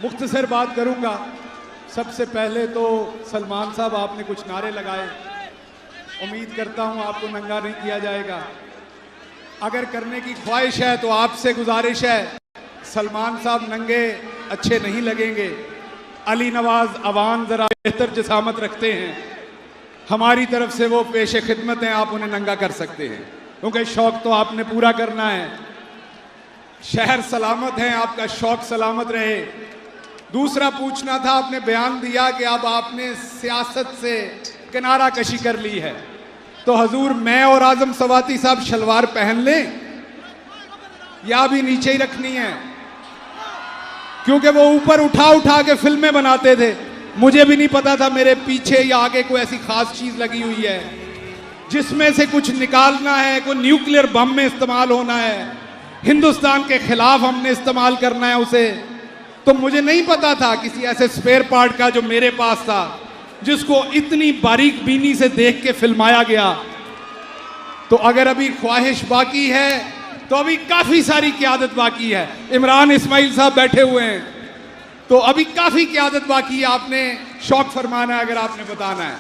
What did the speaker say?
मुख्तसर बात करूंगा। सबसे पहले तो सलमान साहब, आपने कुछ नारे लगाए, उम्मीद करता हूं आपको नंगा नहीं किया जाएगा। अगर करने की ख्वाहिश है तो आपसे गुजारिश है, सलमान साहब नंगे अच्छे नहीं लगेंगे। अली नवाज अवान ज़रा बेहतर जसामत रखते हैं, हमारी तरफ से वो पेशे खिदमत हैं, आप उन्हें नंगा कर सकते हैं, क्योंकि शौक़ तो आपने पूरा करना है। शहर सलामत है, आपका शौक़ सलामत रहे। दूसरा पूछना था, आपने बयान दिया कि अब आपने सियासत से किनारा कशी कर ली है, तो हजूर मैं और आजम सवाती साहब शलवार पहन लें या भी नीचे ही रखनी है? क्योंकि वो ऊपर उठा उठा के फिल्में बनाते थे, मुझे भी नहीं पता था मेरे पीछे या आगे कोई ऐसी खास चीज लगी हुई है जिसमें से कुछ निकालना है, कोई न्यूक्लियर बम में इस्तेमाल होना है, हिंदुस्तान के खिलाफ हमने इस्तेमाल करना है उसे। तो मुझे नहीं पता था किसी ऐसे स्पेयर पार्ट का जो मेरे पास था, जिसको इतनी बारीक बीनी से देख के फिल्माया गया। तो अगर अभी ख्वाहिश बाकी है तो अभी काफी सारी क़यादत बाकी है। इमरान इस्माइल साहब बैठे हुए हैं, तो अभी काफी क़यादत बाकी है। आपने शौक़ फरमाना है अगर आपने बताना है।